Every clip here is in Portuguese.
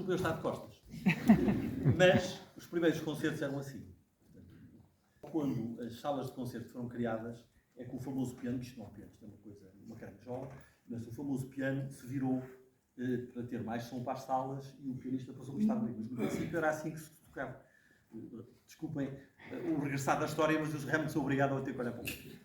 Desculpa eu estar de costas. Mas os primeiros concertos eram assim. Quando as salas de concerto foram criadas, é que o famoso piano, que isto não é um piano, isto é uma coisa, uma carajola, mas o famoso piano se virou para ter mais som para as salas e o pianista passou a estar ali. Mas no princípio era assim que se tocava. Desculpem o regressar da história, mas eu realmente sou obrigado a ter que olhar para o piano.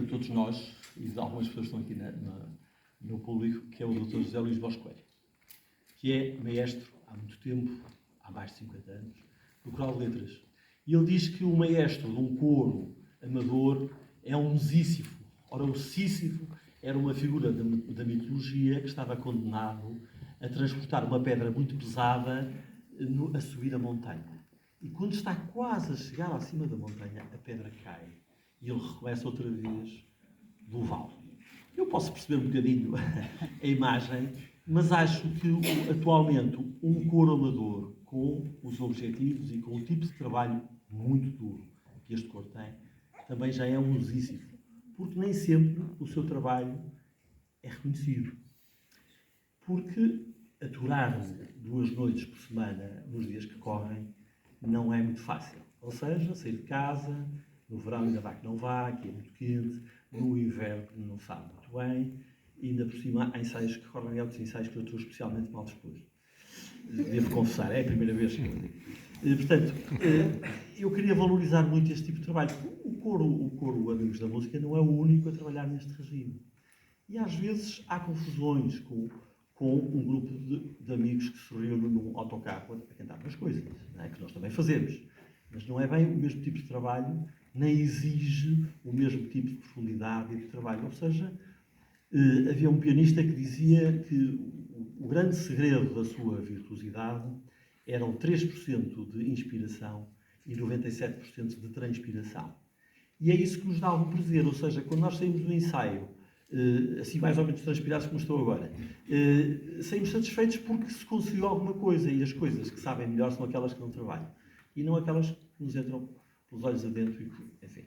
de todos nós e de algumas pessoas que estão aqui no público, que é o Dr. José Luís Borges Coelho, que é maestro há muito tempo, há mais de 50 anos, do Coral de Letras. E ele diz que o maestro de um coro amador é um Sísifo. Ora, o Sísifo era uma figura da mitologia que estava condenado a transportar uma pedra muito pesada a subir a montanha. E quando está quase a chegar acima da montanha, a pedra cai. E ele recomeça outra vez do vale. Eu posso perceber um bocadinho a imagem, mas acho que atualmente um coro amador com os objetivos e com o tipo de trabalho muito duro que este coro tem, também já é um Sísifo. Porque nem sempre o seu trabalho é reconhecido. Porque aturar 2 noites por semana nos dias que correm não é muito fácil. Ou seja, sair de casa, no verão ainda vá que não vá, que é muito quente, no inverno não sabe muito bem, e ainda por cima há ensaios que correm, outros ensaios que eu estou especialmente mal disposto. Devo confessar, é a primeira vez que eu digo. Portanto, eu queria valorizar muito este tipo de trabalho. O coro Amigos da Música não é o único a trabalhar neste regime. E às vezes há confusões com um grupo de amigos que se reúnem num autocarro a cantar umas coisas, não é? Que nós também fazemos. Mas não é bem o mesmo tipo de trabalho, nem exige o mesmo tipo de profundidade e de trabalho. Ou seja, havia um pianista que dizia que o grande segredo da sua virtuosidade eram 3% de inspiração e 97% de transpiração. E é isso que nos dá algum prazer, ou seja, quando nós saímos do ensaio, assim mais ou menos transpirados como estou agora, saímos satisfeitos porque se conseguiu alguma coisa, e as coisas que sabem melhor são aquelas que não trabalham, e não aquelas que nos entram pelos olhos adentro, enfim.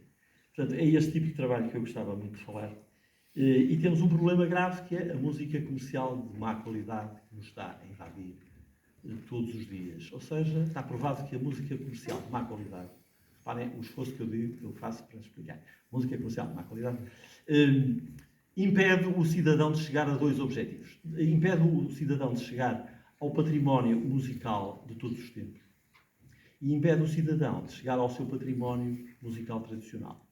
Portanto, é este tipo de trabalho que eu gostava muito de falar. E temos um problema grave, que é a música comercial de má qualidade que nos está a invadir todos os dias. Ou seja, está provado que a música comercial de má qualidade, reparem o esforço que eu faço para explicar, música comercial de má qualidade, impede o cidadão de chegar a 2 objetivos. Impede o cidadão de chegar ao património musical de todos os tempos e impede o cidadão de chegar ao seu património musical tradicional.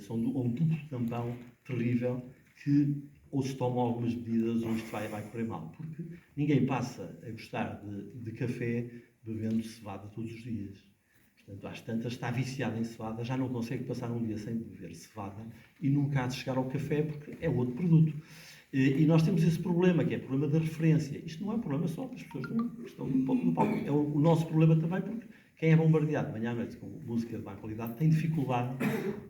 São um duplo tampão terrível que ou se tomam algumas medidas ou isto vai correr mal. Porque ninguém passa a gostar de café bebendo cevada todos os dias. Portanto, às tantas está viciado em cevada, já não consegue passar um dia sem beber cevada e nunca há de chegar ao café porque é outro produto. E nós temos esse problema, que é o problema da referência. Isto não é um problema só das pessoas que estão no palco. É o nosso problema também, porque quem é bombardeado de manhã à noite com música de má qualidade tem dificuldade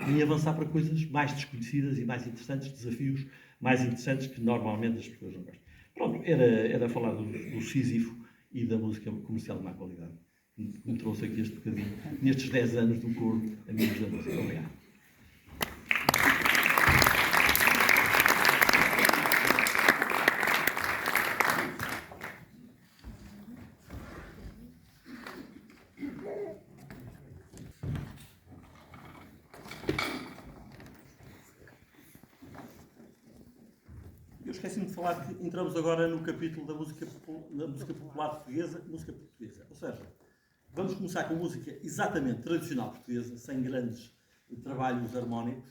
em avançar para coisas mais desconhecidas e mais interessantes, desafios mais interessantes que normalmente as pessoas não gostam. Pronto, era falar do Sísifo e da música comercial de má qualidade. Me trouxe aqui este bocadinho, nestes 10 anos do coro Amigos da Música. Obrigado. Eu esqueci-me de falar que entramos agora no capítulo da música popular portuguesa, música portuguesa. Ou seja, vamos começar com música exatamente tradicional portuguesa, sem grandes trabalhos harmónicos.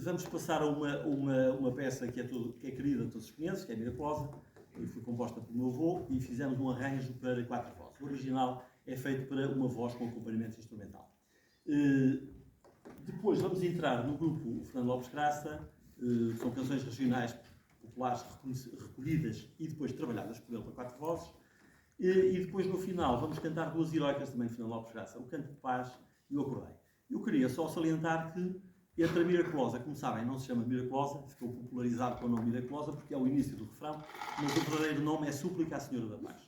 Vamos passar a uma peça que é querida de todos os conheces, que é a Miraculosa, que foi composta pelo meu avô, e fizemos um arranjo para 4 vozes. O original é feito para uma voz com acompanhamento instrumental. Depois vamos entrar no grupo Fernando Lopes Graça. São canções regionais populares recolhidas e depois trabalhadas por ele para 4 vozes. E depois, no final, vamos cantar 2 heroicas também de Fernando Lopes Graça, o Canto de Paz e o Acordei. Eu queria só salientar que entre a Miraculosa, como sabem, não se chama Miraculosa, ficou popularizado com o nome Miraculosa porque é o início do refrão, mas o verdadeiro nome é Súplica à Senhora da Paz.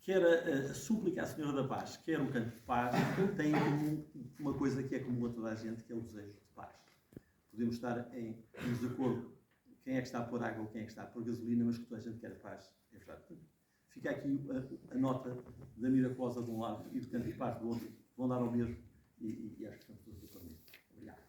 Quer a Súplica à Senhora da Paz, quer o Canto de Paz, têm uma coisa que é comum a toda a gente, que é o desejo de paz. Podemos estar em desacordo quem é que está a pôr água ou quem é que está a pôr gasolina, mas que toda a gente quer paz. É verdade. Fica aqui a nota da Miraculosa de um lado e do Canto de Paz do outro. Vão dar ao mesmo e acho que estamos todos de acordo nisso. Obrigado.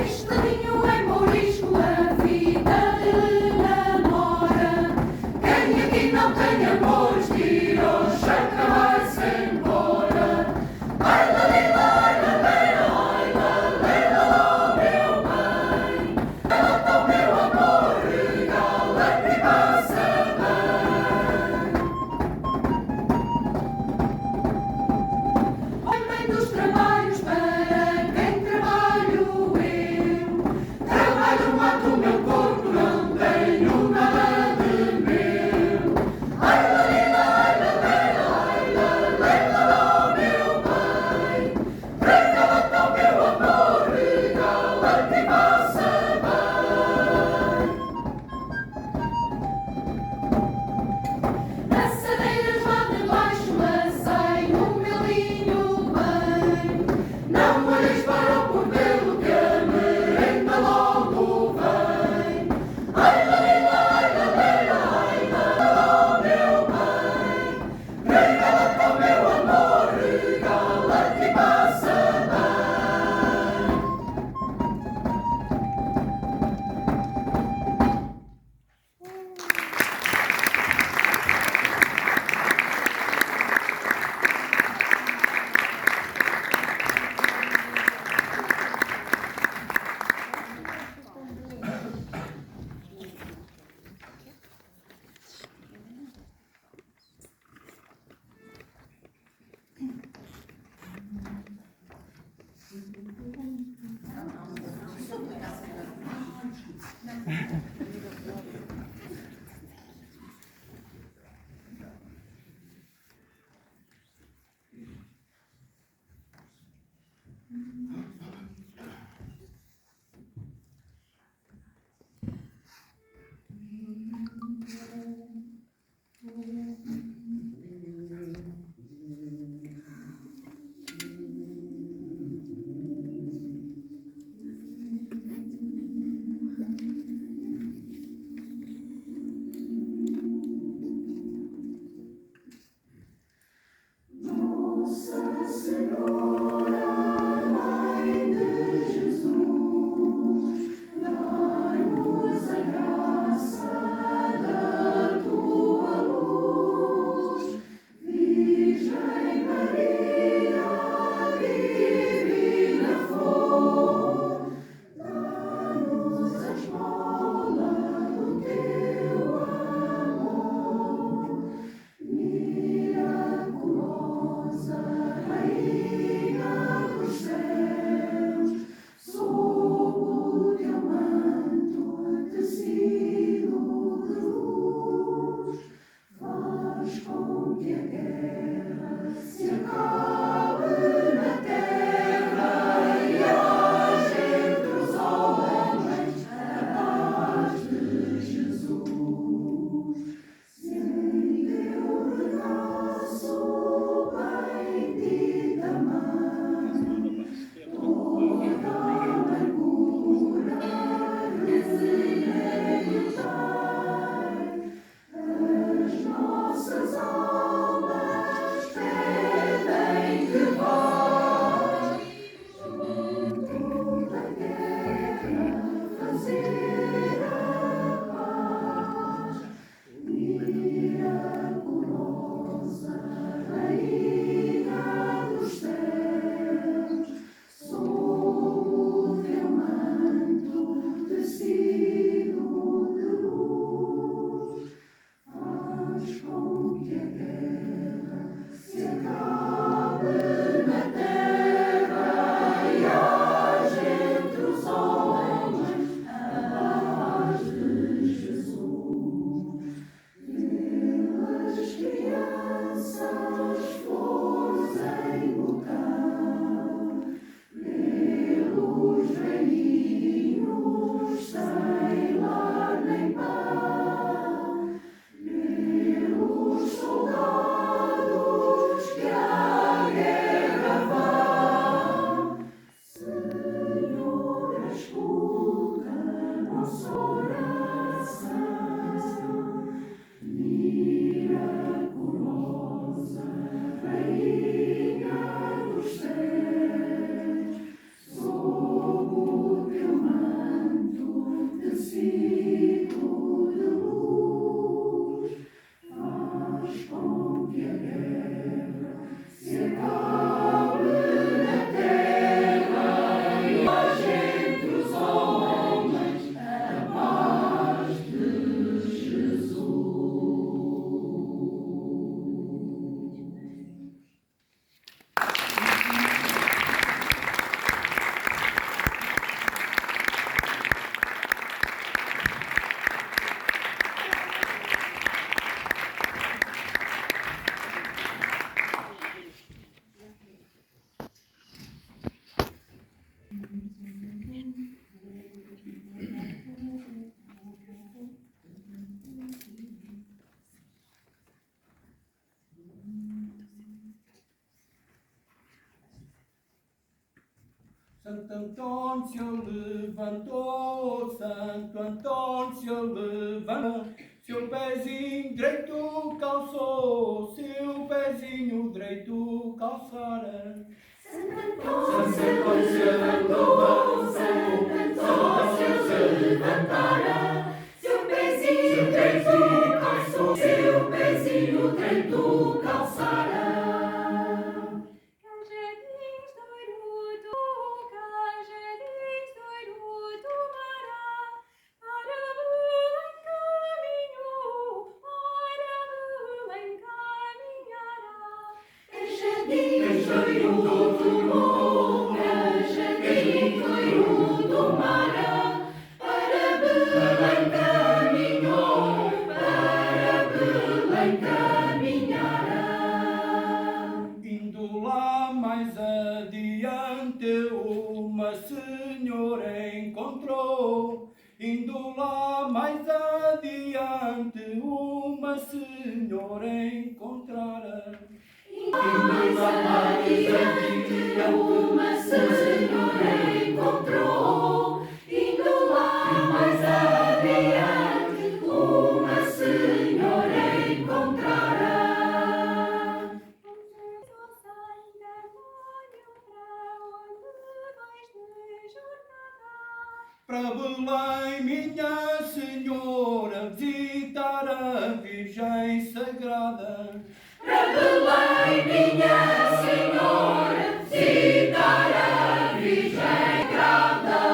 Este ninho é Maurício. Santo Antônio se levantou, Santo Antônio se levantou, seu pezinho direito calçou, seu pezinho direito calçara. Santo Antônio se levantou, Santo Antônio se levantara, seu pezinho direito calçou, seu pezinho direito calçara. Para Indo lá mais adiante, uma senhora encontrara. Mais adiante, uma senhora encontrou. Indo lá mais adiante, uma senhora encontrara. Para Belém, minha senhora, visitar a Virgem Sagrada. Para Belém, minha senhora, visitar a Virgem Sagrada.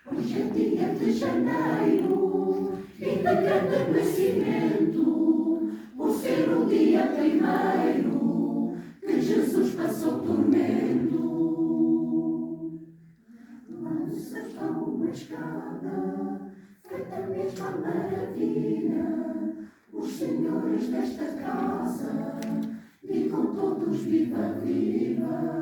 Hoje é dia de janeiro e de grande nascimento, por ser o dia primeiro que Jesus passou tormento. Lanças a uma escada, feita mesmo à maravilha, os senhores desta casa digam todos viva, viva.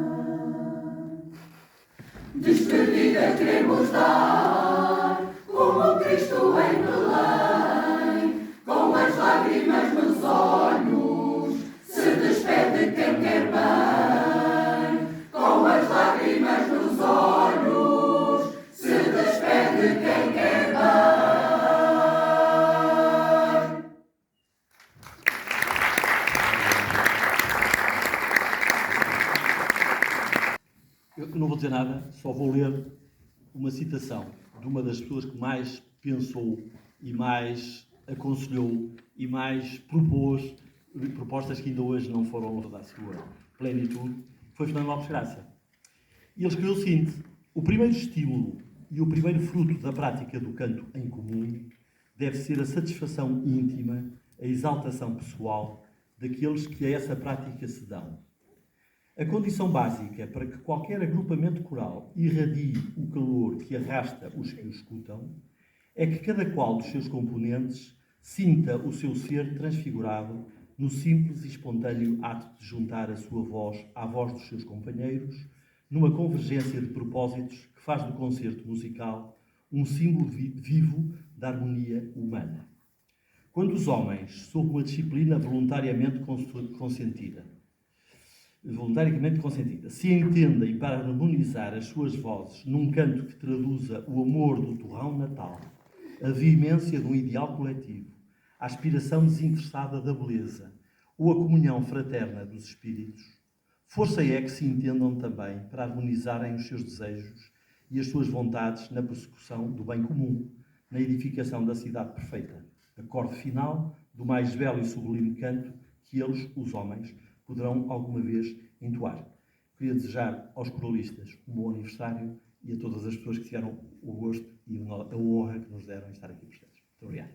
Despedida queremos dar, como Cristo em Belém, com as lágrimas nos olhos, se despede quem quer bem. Com as lágrimas nos olhos, se despede quem quer bem. Eu não vou dizer nada, só vou ler uma citação de uma das pessoas que mais pensou e mais aconselhou e mais propôs propostas que ainda hoje não foram da sua plenitude, foi Fernando Lopes Graça. E ele escreveu o seguinte: o primeiro estímulo e o primeiro fruto da prática do canto em comum deve ser a satisfação íntima, a exaltação pessoal daqueles que a essa prática se dão. A condição básica para que qualquer agrupamento coral irradie o calor que arrasta os que o escutam é que cada qual dos seus componentes sinta o seu ser transfigurado no simples e espontâneo ato de juntar a sua voz à voz dos seus companheiros, numa convergência de propósitos que faz do concerto musical um símbolo vivo da harmonia humana. Quando os homens, sob uma disciplina voluntariamente consentida, se entendem para harmonizar as suas vozes num canto que traduza o amor do torrão natal, a veemência de um ideal coletivo, a aspiração desinteressada da beleza ou a comunhão fraterna dos espíritos, força é que se entendam também para harmonizarem os seus desejos e as suas vontades na persecução do bem comum, na edificação da cidade perfeita, acorde final do mais belo e sublime canto que eles, os homens, poderão alguma vez entoar. Queria desejar aos coralistas um bom aniversário e a todas as pessoas que tiveram o gosto e a honra que nos deram em estar aqui presentes. Muito obrigado.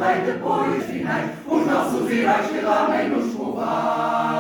lei depois finais, os nossos heróis que dormem nos covais.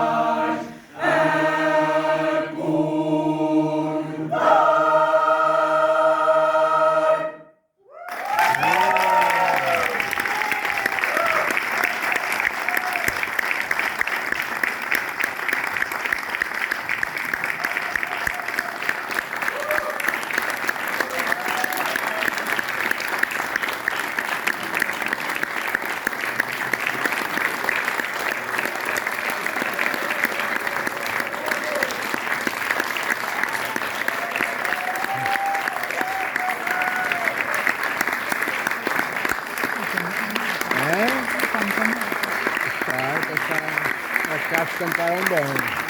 Os caras cantaram bem.